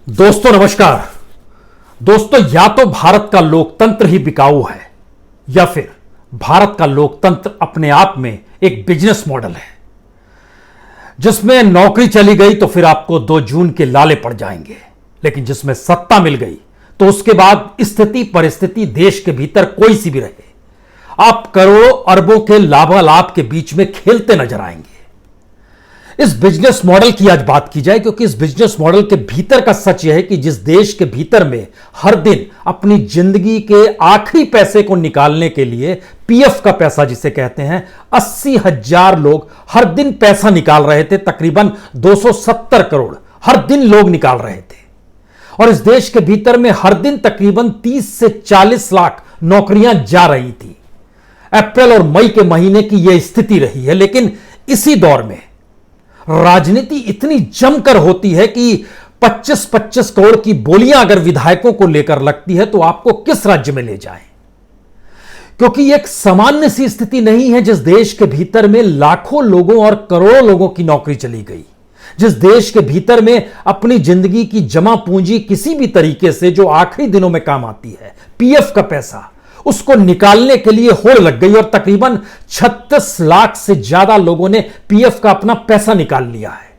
दोस्तों नमस्कार। दोस्तों, या तो भारत का लोकतंत्र ही बिकाऊ है या फिर भारत का लोकतंत्र अपने आप में एक बिजनेस मॉडल है जिसमें नौकरी चली गई तो फिर आपको 2 जून के लाले पड़ जाएंगे, लेकिन जिसमें सत्ता मिल गई तो उसके बाद स्थिति परिस्थिति देश के भीतर कोई सी भी रहे, आप करोड़ों अरबों के लाभालाभ के बीच में खेलते नजर आएंगे। इस बिजनेस मॉडल की आज बात की जाए, क्योंकि इस बिजनेस मॉडल के भीतर का सच यह है कि जिस देश के भीतर में हर दिन अपनी जिंदगी के आखिरी पैसे को निकालने के लिए पीएफ का पैसा जिसे कहते हैं, 80,000 लोग हर दिन पैसा निकाल रहे थे। तकरीबन 270 करोड़ हर दिन लोग निकाल रहे थे और इस देश के भीतर में हर दिन तकरीबन 30 से 40 लाख नौकरियां जा रही थी। अप्रैल और मई के महीने की यह स्थिति रही है, लेकिन इसी दौर में राजनीति इतनी जमकर होती है कि 25-25 करोड़ की बोलियां अगर विधायकों को लेकर लगती है तो आपको किस राज्य में ले जाएं, क्योंकि एक सामान्य सी स्थिति नहीं है। जिस देश के भीतर में लाखों लोगों और करोड़ों लोगों की नौकरी चली गई, जिस देश के भीतर में अपनी जिंदगी की जमा पूंजी किसी भी तरीके से जो आखिरी दिनों में काम आती है, पीएफ का पैसा, उसको निकालने के लिए होड़ लग गई और तकरीबन 36 लाख से ज्यादा लोगों ने पीएफ का अपना पैसा निकाल लिया है।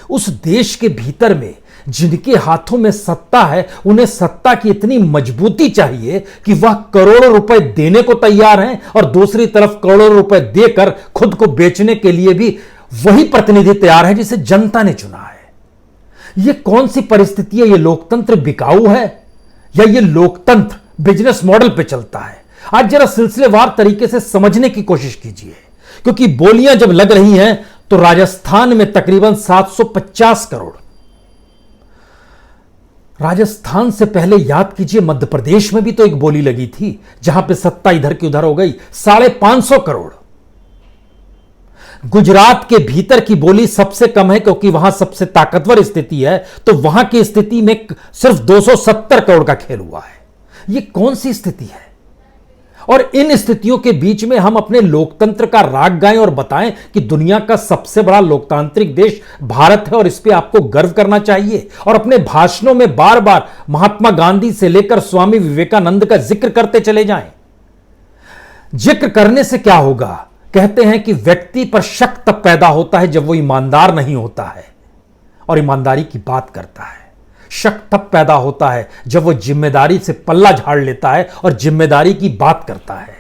उस देश के भीतर में जिनके हाथों में सत्ता है, उन्हें सत्ता की इतनी मजबूती चाहिए कि वह करोड़ों रुपए देने को तैयार हैं और दूसरी तरफ करोड़ों रुपए देकर खुद को बेचने के लिए भी वही प्रतिनिधि तैयार है जिसे जनता ने चुना है। यह कौन सी परिस्थिति है? यह लोकतंत्र बिकाऊ है या यह लोकतंत्र बिजनेस मॉडल पे चलता है? आज जरा सिलसिलेवार तरीके से समझने की कोशिश कीजिए, क्योंकि बोलियां जब लग रही हैं तो राजस्थान में तकरीबन 750 करोड़, राजस्थान से पहले याद कीजिए मध्य प्रदेश में भी तो एक बोली लगी थी जहां पे सत्ता इधर की उधर हो गई, 550 करोड़। गुजरात के भीतर की बोली सबसे कम है क्योंकि वहां सबसे ताकतवर स्थिति है, तो वहां की स्थिति में सिर्फ 270 करोड़ का खेल हुआ है। यह कौन सी स्थिति है? और इन स्थितियों के बीच में हम अपने लोकतंत्र का राग गाएं और बताएं कि दुनिया का सबसे बड़ा लोकतांत्रिक देश भारत है और इस पे आपको गर्व करना चाहिए, और अपने भाषणों में बार बार महात्मा गांधी से लेकर स्वामी विवेकानंद का जिक्र करते चले जाएं। जिक्र करने से क्या होगा? कहते हैं कि व्यक्ति पर शक तब पैदा होता है जब वो ईमानदार नहीं होता है और ईमानदारी की बात करता है। शक तब पैदा होता है जब वो जिम्मेदारी से पल्ला झाड़ लेता है और जिम्मेदारी की बात करता है।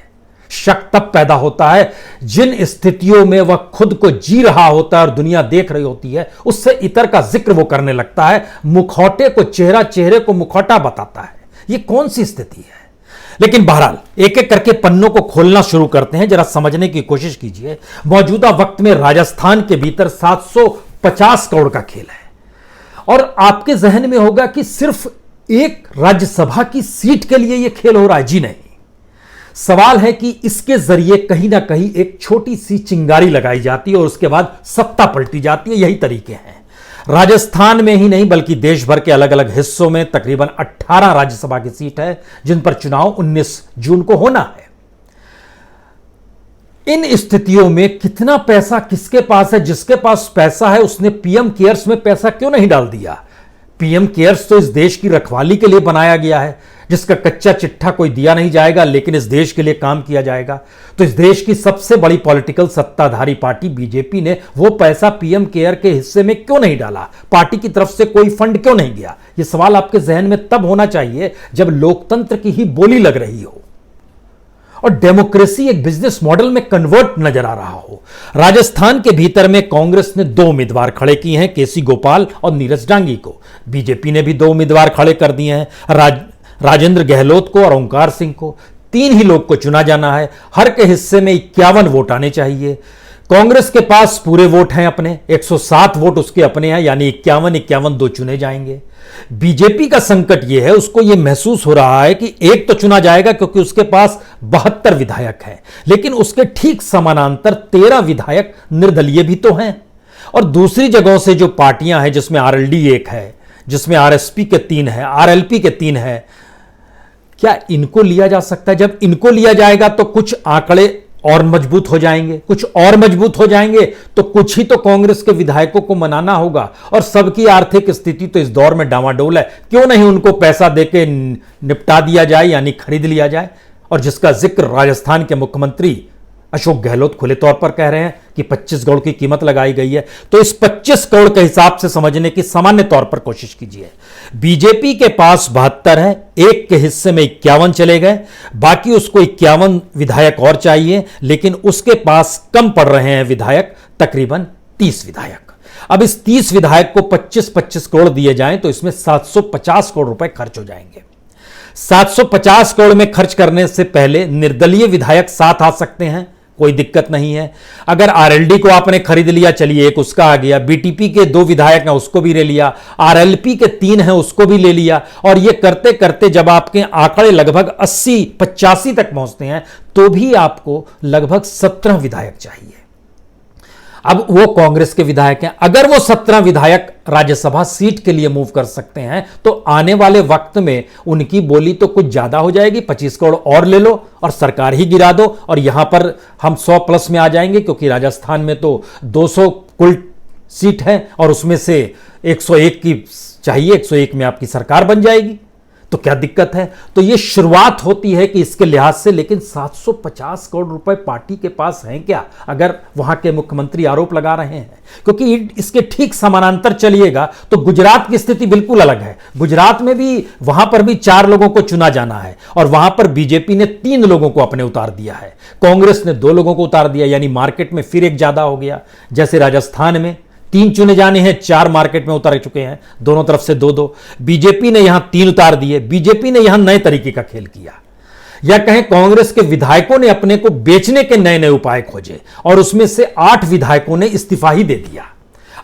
शक तब पैदा होता है जिन स्थितियों में वह खुद को जी रहा होता है और दुनिया देख रही होती है, उससे इतर का जिक्र वो करने लगता है। मुखौटे को चेहरा, चेहरे को मुखौटा बताता है। ये कौन सी स्थिति है? लेकिन बहरहाल एक एक करके पन्नों को खोलना शुरू करते हैं। जरा समझने की कोशिश कीजिए। मौजूदा वक्त में राजस्थान के भीतर 750 करोड़ का खेल है और आपके जहन में होगा कि सिर्फ एक राज्यसभा की सीट के लिए यह खेल हो रहा है। जी नहीं, सवाल है कि इसके जरिए कहीं ना कहीं एक छोटी सी चिंगारी लगाई जाती है और उसके बाद सत्ता पलटी जाती है। यही तरीके हैं। राजस्थान में ही नहीं बल्कि देश भर के अलग अलग हिस्सों में तकरीबन 18 राज्यसभा की सीट है जिन पर चुनाव 19 जून को होना है। इन स्थितियों में कितना पैसा किसके पास है? जिसके पास पैसा है उसने पीएम केयर्स में पैसा क्यों नहीं डाल दिया? पीएम केयर्स तो इस देश की रखवाली के लिए बनाया गया है, जिसका कच्चा चिट्ठा कोई दिया नहीं जाएगा लेकिन इस देश के लिए काम किया जाएगा। तो इस देश की सबसे बड़ी पॉलिटिकल सत्ताधारी पार्टी बीजेपी ने वो पैसा पीएम केयर के हिस्से में क्यों नहीं डाला? पार्टी की तरफ से कोई फंड क्यों नहीं गया? यह सवाल आपके जहन में तब होना चाहिए जब लोकतंत्र की ही बोली लग रही हो और डेमोक्रेसी एक बिजनेस मॉडल में कन्वर्ट नजर आ रहा हो। राजस्थान के भीतर में कांग्रेस ने 2 उम्मीदवार खड़े किए हैं, केसी गोपाल और नीरज डांगी को। बीजेपी ने भी 2 उम्मीदवार खड़े कर दिए हैं, राजेंद्र गहलोत को और ओंकार सिंह को। 3 ही लोग को चुना जाना है। हर के हिस्से में 51 वोट आने चाहिए। कांग्रेस के पास पूरे वोट हैं अपने, 107 वोट उसके अपने हैं, यानी 51-51 2 चुने जाएंगे। बीजेपी का संकट यह है, उसको यह महसूस हो रहा है कि एक तो चुना जाएगा क्योंकि उसके पास 72 विधायक हैं, लेकिन उसके ठीक समानांतर 13 विधायक निर्दलीय भी तो हैं। और दूसरी जगहों से जो पार्टियां हैं, जिसमें आरएलडी 1 है, जिसमें आरएसपी के 3 है, आरएलपी के 3 है, क्या इनको लिया जा सकता है? जब इनको लिया जाएगा तो कुछ आंकड़े और मजबूत हो जाएंगे, कुछ और मजबूत हो जाएंगे, तो कुछ ही तो कांग्रेस के विधायकों को मनाना होगा। और सबकी आर्थिक स्थिति तो इस दौर में डामाडोल है, क्यों नहीं उनको पैसा देके निपटा दिया जाए, यानी खरीद लिया जाए। और जिसका जिक्र राजस्थान के मुख्यमंत्री अशोक गहलोत खुले तौर पर कह रहे हैं कि 25 करोड़ की कीमत लगाई गई है, तो इस 25 करोड़ के हिसाब से समझने की सामान्य तौर पर कोशिश कीजिए। बीजेपी के पास 72 है, एक के हिस्से में 51 चले गए, बाकी उसको 51 विधायक और चाहिए, लेकिन उसके पास कम पड़ रहे हैं विधायक, तकरीबन 30 विधायक। अब इस 30 विधायक को 25-25 करोड़ दिए जाएं तो इसमें 750 करोड़ रुपए खर्च हो जाएंगे। 750 करोड़ में खर्च करने से पहले निर्दलीय विधायक साथ आ सकते हैं, कोई दिक्कत नहीं है। अगर आरएलडी को आपने खरीद लिया, चलिए एक उसका आ गया, बीटीपी के 2 विधायक हैं उसको भी ले लिया, आरएलपी के 3 हैं उसको भी ले लिया, और ये करते करते जब आपके आंकड़े लगभग 80-85 तक पहुंचते हैं तो भी आपको लगभग 17 विधायक चाहिए। अब वो कांग्रेस के विधायक हैं, अगर वो 17 विधायक राज्यसभा सीट के लिए मूव कर सकते हैं तो आने वाले वक्त में उनकी बोली तो कुछ ज्यादा हो जाएगी। 25 करोड़ और ले लो और सरकार ही गिरा दो, और यहां पर हम 100+ में आ जाएंगे, क्योंकि राजस्थान में तो 200 कुल सीट है और उसमें से 101 की चाहिए, 101 में आपकी सरकार बन जाएगी, तो क्या दिक्कत है। तो यह शुरुआत होती है कि इसके लिहाज से, लेकिन 750 करोड़ रुपए पार्टी के पास हैं क्या, अगर वहां के मुख्यमंत्री आरोप लगा रहे हैं। क्योंकि इसके ठीक समानांतर चलिएगा तो गुजरात की स्थिति बिल्कुल अलग है। गुजरात में भी, वहां पर भी 4 लोगों को चुना जाना है, और वहां पर बीजेपी ने 3 लोगों को अपने उतार दिया है, कांग्रेस ने 2 लोगों को उतार दिया, यानी मार्केट में फिर एक ज्यादा हो गया। जैसे राजस्थान में 3 चुने जाने हैं, 4 मार्केट में उतार चुके हैं, दोनों तरफ से 2-2। बीजेपी ने यहां 3 उतार दिए। बीजेपी ने यहां नए तरीके का खेल किया, या कहें कांग्रेस के विधायकों ने अपने को बेचने के नए नए उपाय खोजे, और उसमें से 8 विधायकों ने इस्तीफा ही दे दिया।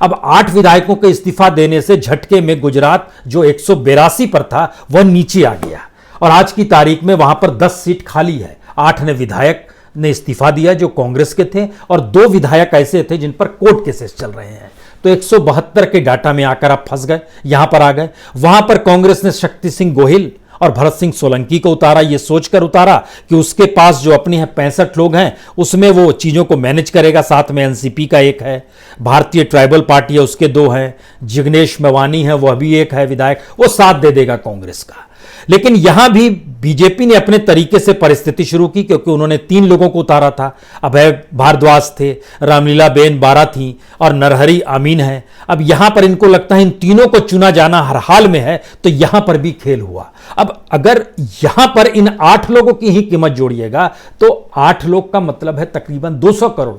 अब 8 विधायकों के इस्तीफा देने से झटके में गुजरात जो 182 पर था वह नीचे आ गया, और आज की तारीख में वहां पर 10 सीट खाली है। 8 ने विधायक ने इस्तीफा दिया जो कांग्रेस के थे, और 2 विधायक ऐसे थे जिन पर कोर्ट केसेस चल रहे हैं। तो 172 के डाटा में आकर आप फंस गए, यहां पर आ गए। वहां पर कांग्रेस ने शक्ति सिंह गोहिल और भरत सिंह सोलंकी को उतारा, यह सोचकर उतारा कि उसके पास जो अपने 65 लोग हैं उसमें वो चीजों को मैनेज करेगा। साथ में एनसीपी का एक है, भारतीय ट्राइबल पार्टी है उसके 2 हैं, जिग्नेश मेवानी है वह भी एक है विधायक, वो साथ दे देगा कांग्रेस का। लेकिन यहां भी बीजेपी ने अपने तरीके से परिस्थिति शुरू की, क्योंकि उन्होंने 3 लोगों को उतारा था। अभय भारद्वाज थे, रामलीला बेन बारा थी, और नरहरी अमीन है। अब यहां पर इनको लगता है इन तीनों को चुना जाना हर हाल में है, तो यहां पर भी खेल हुआ। अब अगर यहां पर इन 8 लोगों की ही कीमत जोड़िएगा तो 8 लोग का मतलब है तकरीबन 200 करोड़,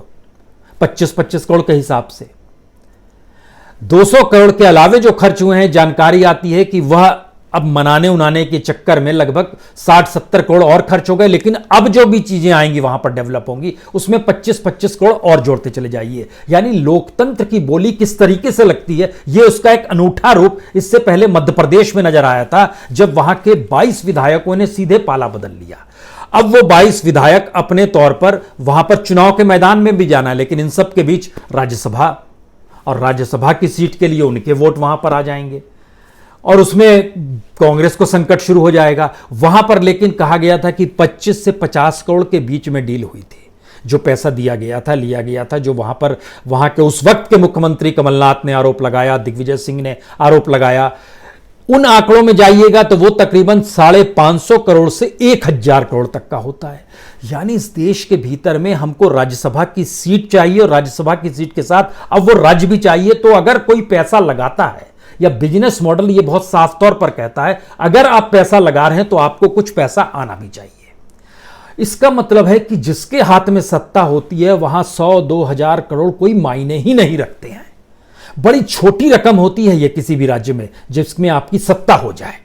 25-25 करोड़ के हिसाब से। 200 करोड़ के अलावे जो खर्च हुए हैं, जानकारी आती है कि वह अब मनाने उनाने के चक्कर में लगभग 60-70 करोड़ और खर्च हो गए। लेकिन अब जो भी चीजें आएंगी वहां पर डेवलप होंगी, उसमें 25-25 करोड़ और जोड़ते चले जाइए। यानी लोकतंत्र की बोली किस तरीके से लगती है, यह उसका एक अनूठा रूप इससे पहले मध्य प्रदेश में नजर आया था, जब वहां के 22 विधायकों ने सीधे पाला बदल लिया। अब वो 22 विधायक अपने तौर पर वहां पर चुनाव के मैदान में भी जाना है, लेकिन इन सब के बीच राज्यसभा, और राज्यसभा की सीट के लिए उनके वोट वहां पर आ जाएंगे, और उसमें कांग्रेस को संकट शुरू हो जाएगा। वहां पर लेकिन कहा गया था कि 25 से 50 करोड़ के बीच में डील हुई थी, जो पैसा दिया गया था, लिया गया था, जो वहां पर वहां के उस वक्त के मुख्यमंत्री कमलनाथ ने आरोप लगाया, दिग्विजय सिंह ने आरोप लगाया। उन आंकड़ों में जाइएगा तो वो तकरीबन 550 करोड़ से 1000 करोड़ तक का होता है। यानी इस देश के भीतर में हमको राज्यसभा की सीट चाहिए, और राज्यसभा की सीट के साथ अब वो राज्य भी चाहिए। तो अगर कोई पैसा लगाता है, या बिजनेस मॉडल ये बहुत साफ तौर पर कहता है, अगर आप पैसा लगा रहे हैं तो आपको कुछ पैसा आना भी चाहिए। इसका मतलब है कि जिसके हाथ में सत्ता होती है वहां 100-2000 करोड़ कोई मायने ही नहीं रखते हैं। बड़ी छोटी रकम होती है ये किसी भी राज्य में जिसमें आपकी सत्ता हो जाए,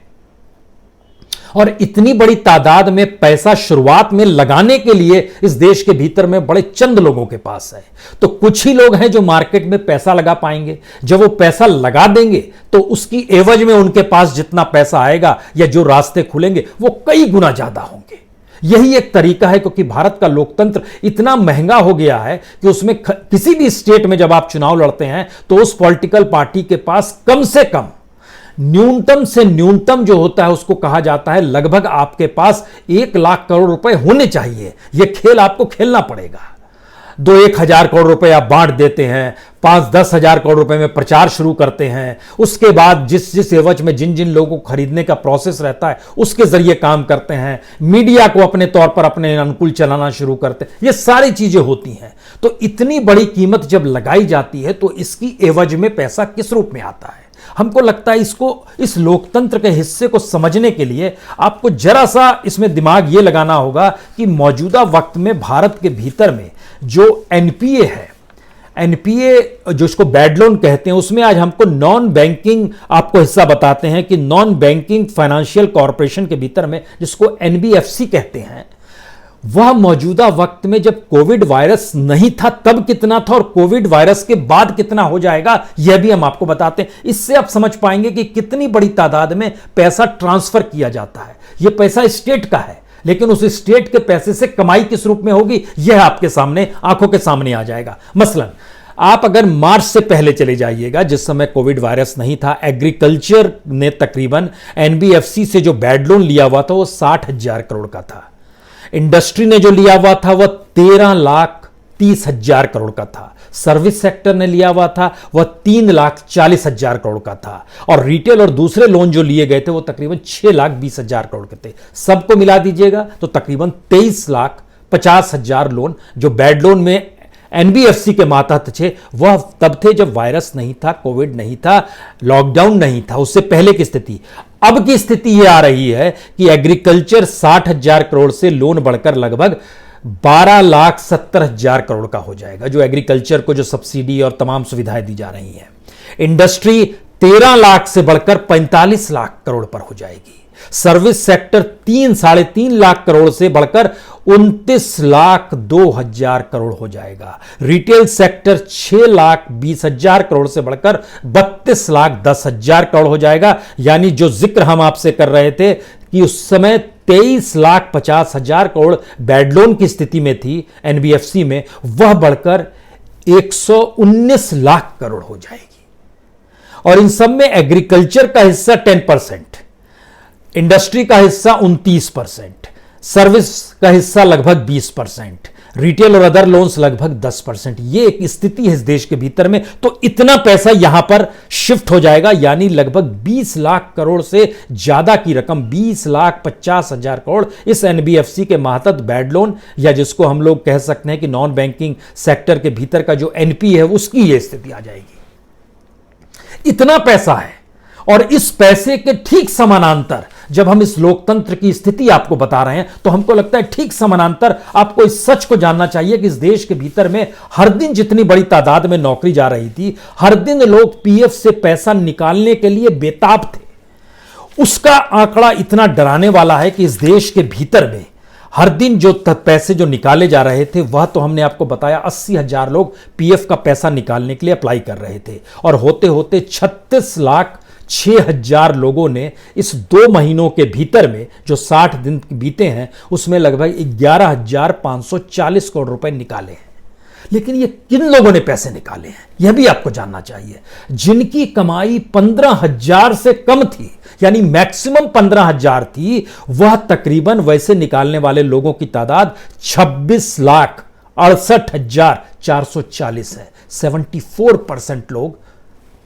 और इतनी बड़ी तादाद में पैसा शुरुआत में लगाने के लिए इस देश के भीतर में बड़े चंद लोगों के पास है। तो कुछ ही लोग हैं जो मार्केट में पैसा लगा पाएंगे। जब वो पैसा लगा देंगे तो उसकी एवज में उनके पास जितना पैसा आएगा या जो रास्ते खुलेंगे वो कई गुना ज्यादा होंगे। यही एक तरीका है, क्योंकि भारत का लोकतंत्र इतना महंगा हो गया है कि उसमें किसी भी स्टेट में जब आप चुनाव लड़ते हैं तो उस पॉलिटिकल पार्टी के पास कम से कम न्यूनतम से न्यूनतम जो होता है उसको कहा जाता है लगभग आपके पास 1 लाख करोड़ रुपए होने चाहिए। यह खेल आपको खेलना पड़ेगा। 1,000 करोड़ रुपए आप बांट देते हैं, 5-10 हजार करोड़ रुपए में प्रचार शुरू करते हैं, उसके बाद जिस जिस एवज में जिन जिन लोगों को खरीदने का प्रोसेस रहता है उसके जरिए काम करते हैं, मीडिया को अपने तौर पर अपने अनुकूल चलाना शुरू करते हैं, ये सारी चीजें होती हैं। तो इतनी बड़ी कीमत जब लगाई जाती है तो इसकी एवज में पैसा किस रूप में आता है? हमको लगता है इस लोकतंत्र के हिस्से को समझने के लिए आपको जरा सा इसमें दिमाग ये लगाना होगा कि मौजूदा वक्त में भारत के भीतर में जो एनपीए है, एनपीए जो इसको बैड लोन कहते हैं, उसमें आज हमको नॉन बैंकिंग आपको हिस्सा बताते हैं कि नॉन बैंकिंग फाइनेंशियल कॉरपोरेशन के भीतर में जिसको एनबीएफसी कहते हैं, वह मौजूदा वक्त में जब कोविड वायरस नहीं था तब कितना था और कोविड वायरस के बाद कितना हो जाएगा यह भी हम आपको बताते हैं। इससे आप समझ पाएंगे कि कितनी बड़ी तादाद में पैसा ट्रांसफर किया जाता है। यह पैसा स्टेट का है, लेकिन उस स्टेट के पैसे से कमाई किस रूप में होगी यह आपके सामने आंखों के सामने आ जाएगा। मसलन आप अगर मार्च से पहले चले जाइएगा जिस समय कोविड वायरस नहीं था, एग्रीकल्चर ने तकरीबन एनबीएफसी से जो बैड लोन लिया हुआ था वो 60,000 करोड़ का था। इंडस्ट्री ने जो लिया हुआ था वह 13,30,000 करोड़ का था। सर्विस सेक्टर ने लिया हुआ था वह 3,40,000 करोड़ का था। और रिटेल और दूसरे लोन जो लिए गए थे वो तकरीबन 6,20,000 करोड़ के थे। सबको मिला दीजिएगा तो तकरीबन 23,50,000 लोन जो बैड लोन में एनबीएफसी के मातहत थे वह तब थे जब वायरस नहीं था, कोविड नहीं था, लॉकडाउन नहीं था, उससे पहले की स्थिति। अब की स्थिति यह आ रही है कि एग्रीकल्चर 60,000 करोड़ से लोन बढ़कर लगभग 12,70,000 करोड़ का हो जाएगा, जो एग्रीकल्चर को जो सब्सिडी और तमाम सुविधाएं दी जा रही हैं। इंडस्ट्री 13 लाख से बढ़कर 45 लाख करोड़ पर हो जाएगी। सर्विस सेक्टर 3-3.5 लाख करोड़ से बढ़कर 29,02,000 करोड़ हो जाएगा। रिटेल सेक्टर 6,20,000 करोड़ से बढ़कर 32,10,000 करोड़ हो जाएगा। यानी जो जिक्र हम आपसे कर रहे थे कि उस समय 23,50,000 करोड़ बैड लोन की स्थिति में थी एनबीएफसी में, वह बढ़कर 119 लाख करोड़ हो जाएगी। और इन सब में एग्रीकल्चर का हिस्सा 10%, इंडस्ट्री का हिस्सा 29%, सर्विस का हिस्सा लगभग 20%, रिटेल और अदर लोन्स लगभग 10%। ये एक स्थिति है इस देश के भीतर में। तो इतना पैसा यहां पर शिफ्ट हो जाएगा, यानी लगभग 20 लाख करोड़ से ज्यादा की रकम, 20,50,000 करोड़ इस एनबीएफसी के मातहत बैड लोन या जिसको हम लोग कह सकते हैं कि नॉन बैंकिंग सेक्टर के भीतर का जो एनपी है उसकी यह स्थिति आ जाएगी। इतना पैसा है और इस पैसे के ठीक समानांतर जब हम इस लोकतंत्र की स्थिति आपको बता रहे हैं तो हमको लगता है ठीक समानांतर आपको इस सच को जानना चाहिए कि इस देश के भीतर में हर दिन जितनी बड़ी तादाद में नौकरी जा रही थी, हर दिन लोग पीएफ से पैसा निकालने के लिए बेताब थे, उसका आंकड़ा इतना डराने वाला है कि इस देश के भीतर में हर दिन जो पैसे जो निकाले जा रहे थे वह तो हमने आपको बताया 80,000 लोग पीएफ का पैसा निकालने के लिए अप्लाई कर रहे थे और होते होते 36,06,000 लोगों ने इस 2 महीनों के भीतर में जो 60 दिन बीते हैं उसमें लगभग 11,540 करोड़ रुपए निकाले हैं। लेकिन ये किन लोगों ने पैसे निकाले हैं यह भी आपको जानना चाहिए। जिनकी कमाई 15,000 से कम थी, यानी मैक्सिमम 15,000 थी, वह तकरीबन वैसे निकालने वाले लोगों की तादाद 26,68,440 है। 74% लोग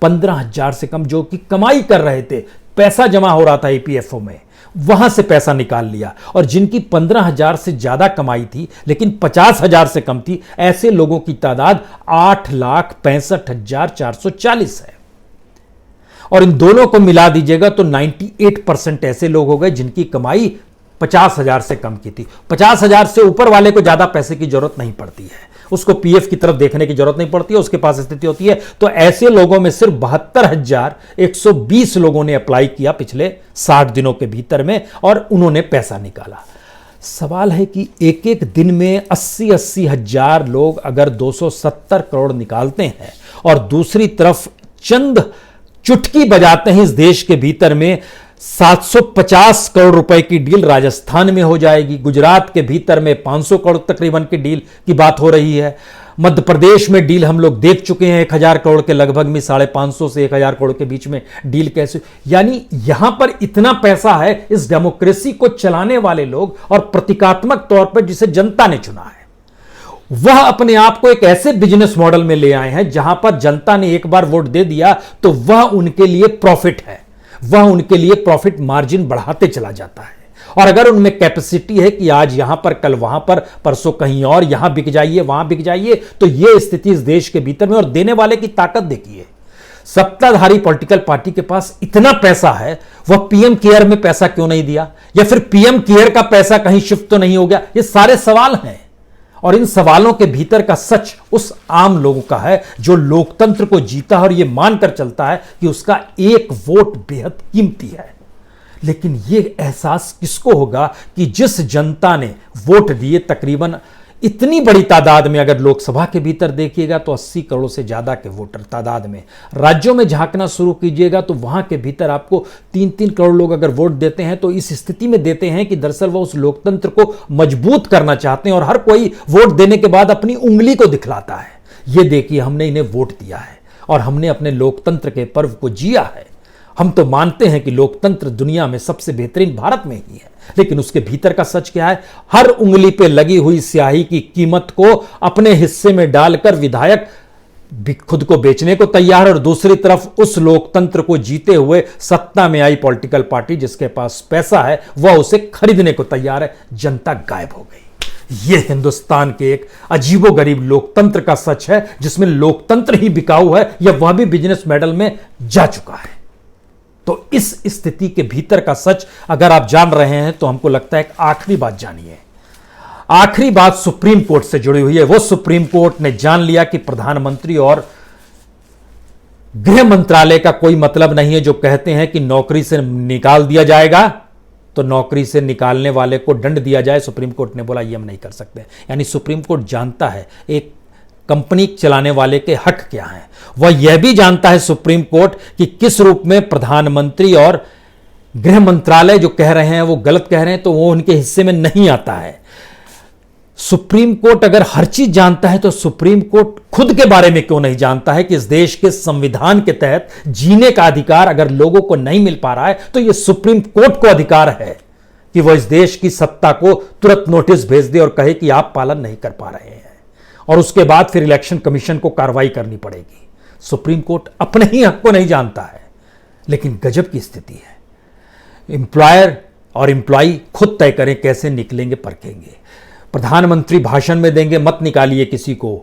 15,000 से कम जो कि कमाई कर रहे थे, पैसा जमा हो रहा था ईपीएफओ में, वहां से पैसा निकाल लिया। और जिनकी 15,000 से ज्यादा कमाई थी लेकिन 50,000 से कम थी, ऐसे लोगों की तादाद 8,65,440 है। और इन दोनों को मिला दीजिएगा तो 98% ऐसे लोग हो गए जिनकी कमाई 50,000 से कम की थी। 50,000 से ऊपर वाले को ज्यादा पैसे की जरूरत नहीं पड़ती है, उसको पीएफ की तरफ देखने की जरूरत नहीं पड़ती है, उसके पास स्थिति होती है। तो ऐसे लोगों में सिर्फ 72,120 लोगों ने अप्लाई किया पिछले 60 दिनों के भीतर में और उन्होंने पैसा निकाला। सवाल है कि एक एक दिन में 80-80 हजार लोग अगर 270 करोड़ निकालते हैं और दूसरी तरफ चंद चुटकी बजाते हैं, इस देश के भीतर में 750 करोड़ रुपए की डील राजस्थान में हो जाएगी, गुजरात के भीतर में 500 करोड़ तकरीबन की डील की बात हो रही है, मध्य प्रदेश में डील हम लोग देख चुके हैं 1000 करोड़ के लगभग में, 550 से 1000 करोड़ के बीच में डील कैसे, यानी यहां पर इतना पैसा है इस डेमोक्रेसी को चलाने वाले लोग और प्रतीकात्मक तौर पर जिसे जनता ने चुना है, वह अपने आप को एक ऐसे बिजनेस मॉडल में ले आए हैं जहां पर जनता ने एक बार वोट दे दिया तो वह उनके लिए प्रॉफिट है, वह उनके लिए प्रॉफिट मार्जिन बढ़ाते चला जाता है। और अगर उनमें कैपेसिटी है कि आज यहां पर, कल वहां पर, परसों कहीं और, यहां बिक जाइए, वहां बिक जाइए, तो यह स्थिति इस देश के भीतर में, और देने वाले की ताकत देखिए, सत्ताधारी पॉलिटिकल पार्टी के पास इतना पैसा है, वह पीएम केयर में पैसा क्यों नहीं दिया, या फिर पीएम केयर का पैसा कहीं शिफ्ट तो नहीं हो गया। ये सारे सवाल हैं और इन सवालों के भीतर का सच उस आम लोगों का है जो लोकतंत्र को जीता है और यह मानकर चलता है कि उसका एक वोट बेहद कीमती है। लेकिन यह एहसास किसको होगा कि जिस जनता ने वोट दिए, तकरीबन इतनी बड़ी तादाद में, अगर लोकसभा के भीतर देखिएगा तो 80 करोड़ से ज्यादा के वोटर तादाद में, राज्यों में झांकना शुरू कीजिएगा तो वहां के भीतर आपको 3-3 करोड़ लोग अगर वोट देते हैं तो इस स्थिति में देते हैं कि दरअसल वह उस लोकतंत्र को मजबूत करना चाहते हैं और हर कोई वोट देने के बाद अपनी उंगली को दिखलाता है, ये देखिए हमने इन्हें वोट दिया है और हमने अपने लोकतंत्र के पर्व को जिया है। हम तो मानते हैं कि लोकतंत्र दुनिया में सबसे बेहतरीन भारत में ही है, लेकिन उसके भीतर का सच क्या है? हर उंगली पे लगी हुई स्याही की कीमत को अपने हिस्से में डालकर विधायक भी खुद को बेचने को तैयार है और दूसरी तरफ उस लोकतंत्र को जीते हुए सत्ता में आई पॉलिटिकल पार्टी जिसके पास पैसा है वह उसे खरीदने को तैयार है। जनता गायब हो गई। यह हिंदुस्तान के एक अजीबोगरीब लोकतंत्र का सच है जिसमें लोकतंत्र ही बिकाऊ है या वह भी बिजनेस मॉडल में जा चुका है। तो इस स्थिति के भीतर का सच अगर आप जान रहे हैं तो हमको लगता है एक आखिरी बात जानिए। आखिरी बात सुप्रीम कोर्ट से जुड़ी हुई है। वो सुप्रीम कोर्ट ने जान लिया कि प्रधानमंत्री और गृह मंत्रालय का कोई मतलब नहीं है जो कहते हैं कि नौकरी से निकाल दिया जाएगा तो नौकरी से निकालने वाले को दंड दिया जाए। सुप्रीम कोर्ट ने बोला ये हम नहीं कर सकते। यानी सुप्रीम कोर्ट जानता है एक कंपनी चलाने वाले के हक क्या हैं। वह यह भी जानता है सुप्रीम कोर्ट कि किस रूप में प्रधानमंत्री और गृह मंत्रालय जो कह रहे हैं वो गलत कह रहे हैं, तो वो उनके हिस्से में नहीं आता है। सुप्रीम कोर्ट अगर हर चीज जानता है तो सुप्रीम कोर्ट खुद के बारे में क्यों नहीं जानता है कि इस देश के संविधान के तहत जीने का अधिकार अगर लोगों को नहीं मिल पा रहा है तो यह सुप्रीम कोर्ट को अधिकार है कि वह इस देश की सत्ता को तुरंत नोटिस भेज दे और कहे कि आप पालन नहीं कर पा रहे हैं और उसके बाद फिर इलेक्शन कमीशन को कार्रवाई करनी पड़ेगी। सुप्रीम कोर्ट अपने ही हक को नहीं जानता है। लेकिन गजब की स्थिति है। एम्प्लॉयर और एम्प्लॉय खुद तय करें कैसे निकलेंगे परखेंगे। प्रधानमंत्री भाषण में देंगे मत निकालिए किसी को,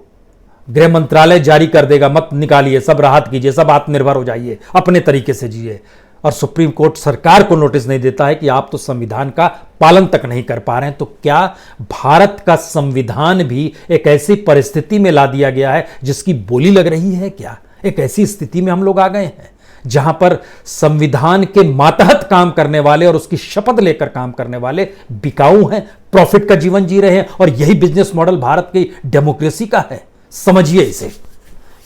गृह मंत्रालय जारी कर देगा मत निकालिए, सब राहत कीजिए, सब आत्मनिर्भर हो जाइए, अपने तरीके से जिए। और सुप्रीम कोर्ट सरकार को नोटिस नहीं देता है कि आप तो संविधान का पालन तक नहीं कर पा रहे हैं। तो क्या भारत का संविधान भी एक ऐसी परिस्थिति में ला दिया गया है जिसकी बोली लग रही है? क्या एक ऐसी स्थिति में हम लोग आ गए हैं जहां पर संविधान के मातहत काम करने वाले और उसकी शपथ लेकर काम करने वाले बिकाऊ हैं, प्रॉफिट का जीवन जी रहे हैं और यही बिजनेस मॉडल भारत की डेमोक्रेसी का है? समझिए इसे,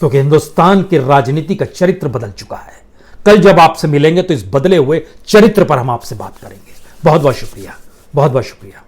क्योंकि हिंदुस्तान के राजनीति का चरित्र बदल चुका है। कल जब आपसे मिलेंगे तो इस बदले हुए चरित्र पर हम आपसे बात करेंगे। बहुत बहुत शुक्रिया, बहुत बहुत शुक्रिया।